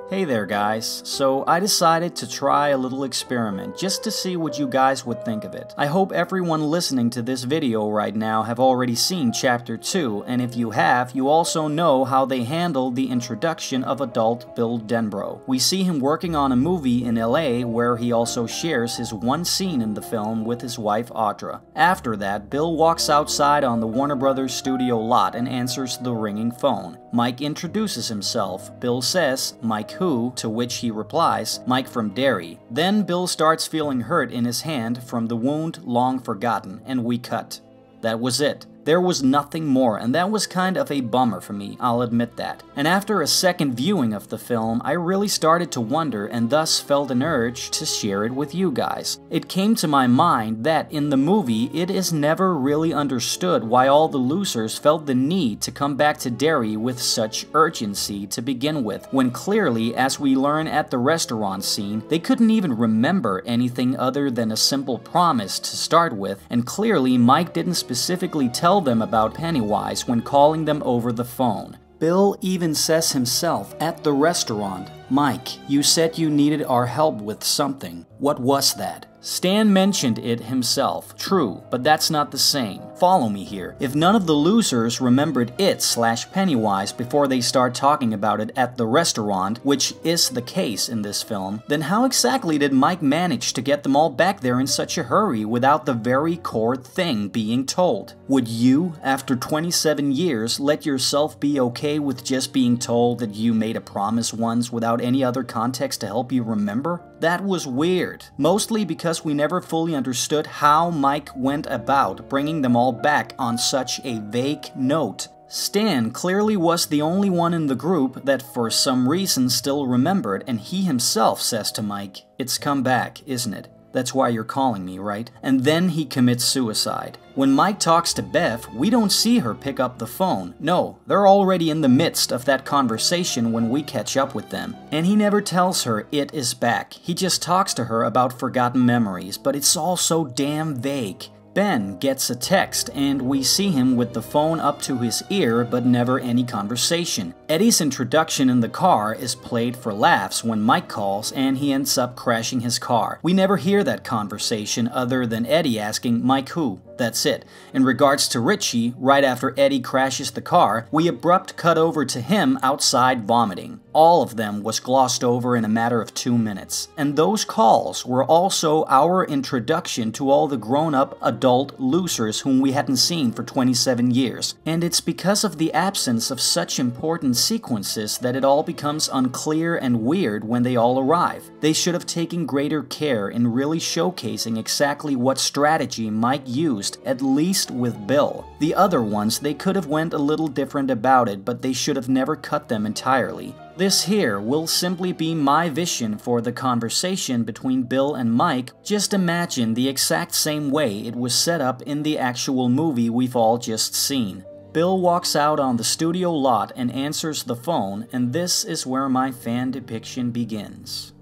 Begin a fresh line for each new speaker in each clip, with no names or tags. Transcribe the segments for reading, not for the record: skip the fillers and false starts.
Hey there guys, so I decided to try a little experiment just to see what you guys would think of it. I hope everyone listening to this video right now have already seen Chapter 2, and if you have, you also know how they handled the introduction of adult Bill Denbrough. We see him working on a movie in LA where he also shares his one scene in the film with his wife Audra. After that, Bill walks outside on the Warner Brothers studio lot and answers the ringing phone. Mike introduces himself. Bill says, "Mike who?" To which he replies, "Mike from Derry." Then Bill starts feeling hurt in his hand from the wound long forgotten, and we cut. That was it. There was nothing more, and that was kind of a bummer for me, I'll admit that. And after a second viewing of the film, I really started to wonder and thus felt an urge to share it with you guys. It came to my mind that in the movie, it is never really understood why all the losers felt the need to come back to Derry with such urgency to begin with, when clearly, as we learn at the restaurant scene, they couldn't even remember anything other than a simple promise to start with, and clearly Mike didn't specifically tell them about Pennywise when calling them over the phone. Bill even says himself at the restaurant, "Mike, you said you needed our help with something. What was that?" Stan mentioned it himself, true, but that's not the same. Follow me here. If none of the losers remembered it/Pennywise before they start talking about it at the restaurant, which is the case in this film, then how exactly did Mike manage to get them all back there in such a hurry without the very core thing being told? Would you, after 27 years, let yourself be okay with just being told that you made a promise once without any other context to help you remember? That was weird, mostly because we never fully understood how Mike went about bringing them all back on such a vague note. Stan clearly was the only one in the group that for some reason still remembered, and he himself says to Mike, "It's come back, isn't it? That's why you're calling me, right?" And then he commits suicide. When Mike talks to Bev, we don't see her pick up the phone. No, they're already in the midst of that conversation when we catch up with them. And he never tells her it is back. He just talks to her about forgotten memories, but it's all so damn vague. Ben gets a text, and we see him with the phone up to his ear, but never any conversation. Eddie's introduction in the car is played for laughs when Mike calls, and he ends up crashing his car. We never hear that conversation other than Eddie asking, "Mike who?" That's it. In regards to Richie, right after Eddie crashes the car, we abrupt cut over to him outside vomiting. All of them was glossed over in a matter of 2 minutes. And those calls were also our introduction to all the grown-up adult losers whom we hadn't seen for 27 years. And it's because of the absence of such important sequences that it all becomes unclear and weird when they all arrive. They should have taken greater care in really showcasing exactly what strategy Mike used, at least with Bill. The other ones, they could have went a little different about it, but they should have never cut them entirely. This here will simply be my vision for the conversation between Bill and Mike. Just imagine the exact same way it was set up in the actual movie we've all just seen. Bill walks out on the studio lot and answers the phone, and this is where my fan depiction begins.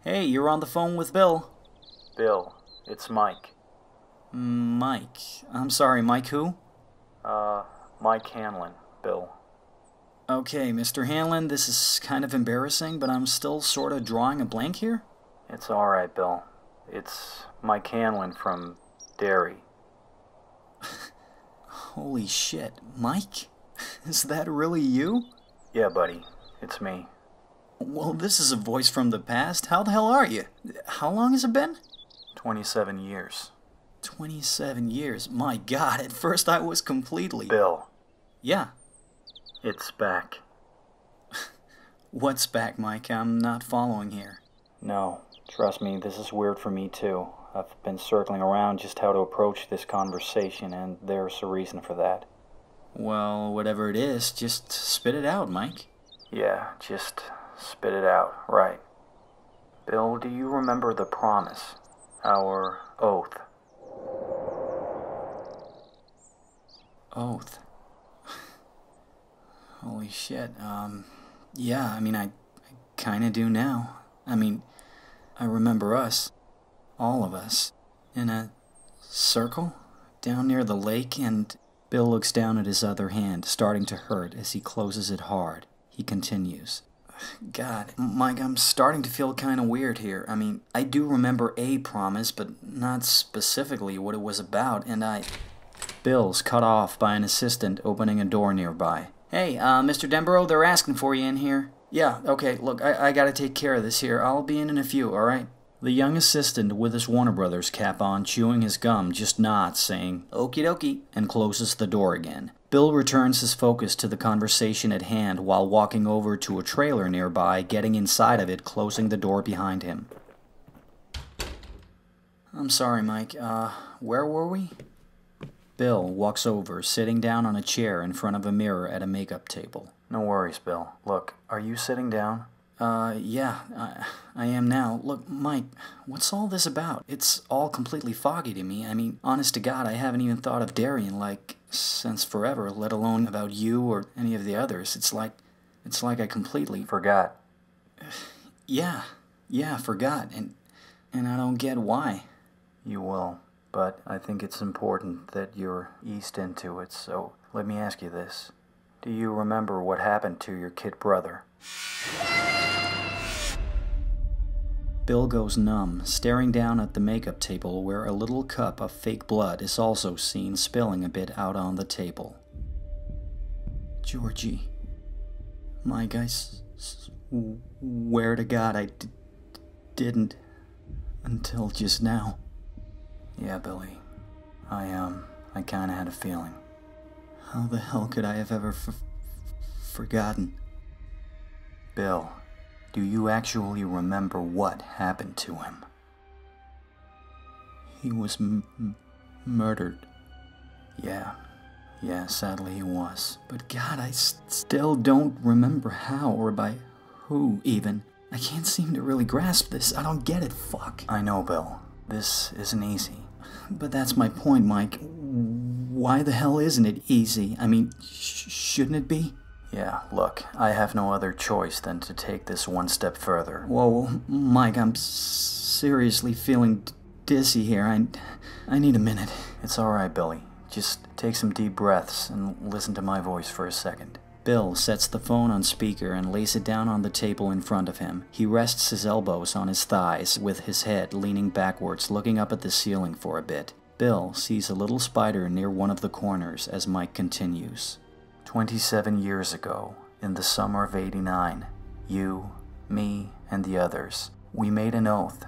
Hey, you're on the phone with Bill.
Bill, it's Mike.
Mike. I'm sorry, Mike who?
Mike Hanlon, Bill.
Okay, Mr. Hanlon, this is kind of embarrassing, but I'm still sort of drawing a blank here.
It's alright, Bill. It's Mike Hanlon from Derry.
Holy shit, Mike? Is that really you?
Yeah, buddy, it's me.
Well, this is a voice from the past. How the hell are you? How long has it been?
27 years.
27 years? My God, at first I was completely...
Bill.
Yeah?
It's back.
What's back, Mike? I'm not following here.
No, trust me, this is weird for me too. I've been circling around just how to approach this conversation, and there's a reason for that.
Well, whatever it is, just spit it out, Mike.
Yeah, just spit it out, right. Bill, do you remember the promise? Our oath?
Oath? Holy shit, yeah, I mean, I kinda do now. I mean, I remember us. all of us, in a circle down near the lake, and Bill looks down at his other hand, starting to hurt as he closes it hard. He continues. God, Mike, I'm starting to feel kind of weird here. I mean, I do remember a promise, but not specifically what it was about, and Bill's cut off by an assistant opening a door nearby. Hey, Mr. Denbrough, they're asking for you in here. Yeah, okay, look, I gotta take care of this here. I'll be in a few, alright? The young assistant with his Warner Brothers cap on, chewing his gum, just nods, saying, "Okie dokie," and closes the door again. Bill returns his focus to the conversation at hand while walking over to a trailer nearby, getting inside of it, closing the door behind him. I'm sorry, Mike. Where were we? Bill walks over, sitting down on a chair in front of a mirror at a makeup table.
No worries, Bill. Look, are you sitting down?
Yeah, I am now. Look, Mike, what's all this about? It's all completely foggy to me. I mean, honest to God, I haven't even thought of Darian, since forever, let alone about you or any of the others. It's like I completely...
Forgot.
Yeah, forgot, and I don't get why.
You will, but I think it's important that you're eased into it, so let me ask you this. Do you remember what happened to your kid brother?
Bill goes numb, staring down at the makeup table where a little cup of fake blood is also seen spilling a bit out on the table. Georgie. Mike, I swear to God I didn't until just now.
Yeah, Billy. I kinda had a feeling.
How the hell could I have ever forgotten?
Bill, do you actually remember what happened to him?
He was murdered.
Yeah, sadly he was.
But God, I still don't remember how or by who, even. I can't seem to really grasp this. I don't get it, fuck.
I know, Bill. This isn't easy.
But that's my point, Mike. Why the hell isn't it easy? I mean, shouldn't it be?
Yeah, look, I have no other choice than to take this one step further.
Whoa, Mike, I'm seriously feeling dizzy here. I need a minute.
It's alright, Billy. Just take some deep breaths and listen to my voice for a second.
Bill sets the phone on speaker and lays it down on the table in front of him. He rests his elbows on his thighs, with his head leaning backwards, looking up at the ceiling for a bit. Bill sees a little spider near one of the corners as Mike continues.
27 years ago, in the summer of '89, you, me, and the others, we made an oath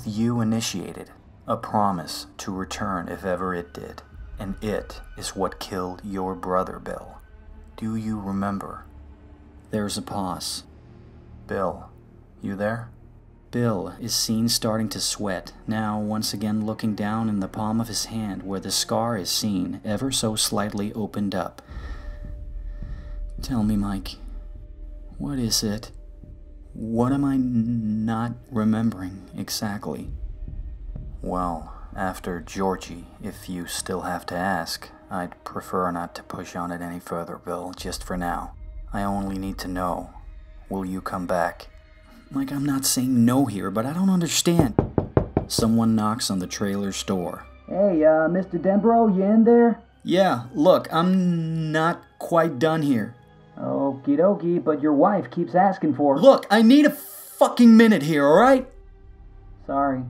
you initiated, a promise to return if ever it did, and it is what killed your brother, Bill. Do you remember?
There's a pause.
Bill, you there?
Bill is seen starting to sweat, now once again looking down in the palm of his hand where the scar is seen, ever so slightly opened up. Tell me, Mike, what is it? What am I not remembering exactly?
Well, after Georgie, if you still have to ask, I'd prefer not to push on it any further, Bill, just for now. I only need to know, will you come back?
Mike, I'm not saying no here, but I don't understand. Someone knocks on the trailer's door.
Hey, Mr. Denbrough, you in there?
Yeah, look, I'm not quite done here.
Okie dokie, but your wife keeps asking for...
Look, I need a fucking minute here, alright?
Sorry.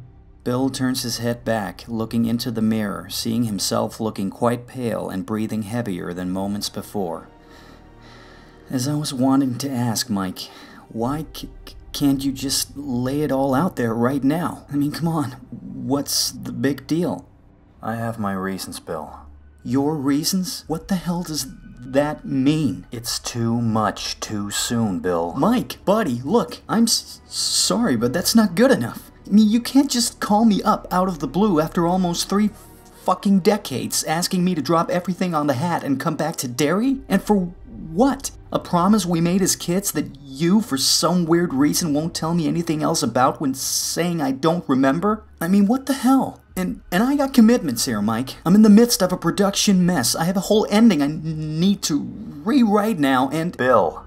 Bill turns his head back, looking into the mirror, seeing himself looking quite pale and breathing heavier than moments before. As I was wanting to ask, Mike, why can't you just lay it all out there right now? I mean, come on, what's the big deal?
I have my reasons, Bill.
Your reasons? What the hell does that mean?
It's too much too soon, Bill.
Mike, buddy, look, I'm sorry, but that's not good enough. I mean, you can't just call me up out of the blue after almost 3 fucking decades asking me to drop everything on the hat and come back to Derry? And for what? A promise we made as kids that you, for some weird reason, won't tell me anything else about when saying I don't remember? I mean, what the hell? And I got commitments here, Mike. I'm in the midst of a production mess. I have a whole ending I need to rewrite now, and...
Bill,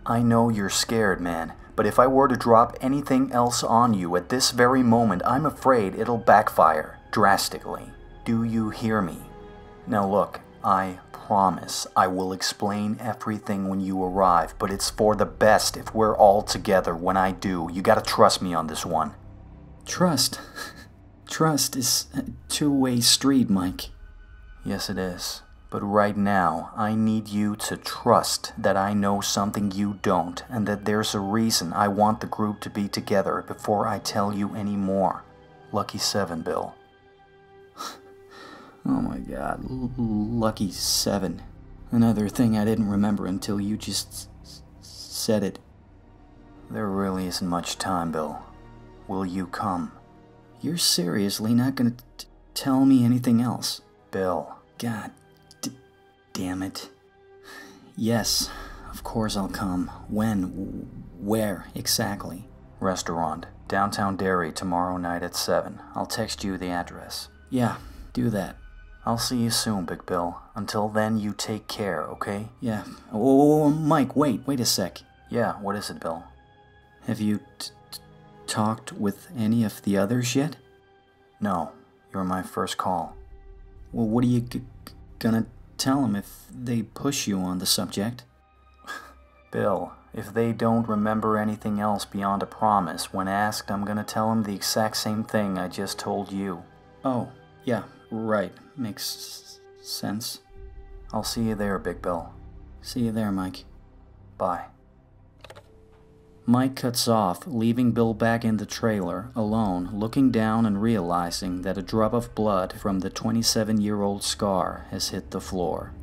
I know you're scared, man, But if I were to drop anything else on you at this very moment, I'm afraid it'll backfire drastically. Do you hear me? Now look, I promise I will explain everything when you arrive, but it's for the best if we're all together when I do. You gotta trust me on this one.
Trust? Trust is a two-way street, Mike.
Yes, it is. But right now, I need you to trust that I know something you don't, and that there's a reason I want the group to be together before I tell you any more. Lucky 7, Bill.
Oh my god, lucky 7. Another thing I didn't remember until you just said it.
There really isn't much time, Bill. Will you come?
You're seriously not gonna tell me anything else?
Bill.
God damn it. Yes, of course I'll come. When? Where exactly?
Restaurant, downtown Derry, tomorrow night at 7. I'll text you the address.
Yeah, do that.
I'll see you soon, Big Bill. Until then, you take care, okay?
Yeah. Oh, Mike, wait a sec.
Yeah, what is it, Bill?
Have you talked with any of the others yet?
No, you're my first call.
Well, what are you gonna tell them if they push you on the subject?
Bill, if they don't remember anything else beyond a promise, when asked, I'm gonna tell them the exact same thing I just told you.
Oh, yeah, right. Makes sense.
I'll see you there, Big Bill.
See you there, Mike.
Bye.
Mike cuts off, leaving Bill back in the trailer, alone, looking down and realizing that a drop of blood from the 27-year-old scar has hit the floor.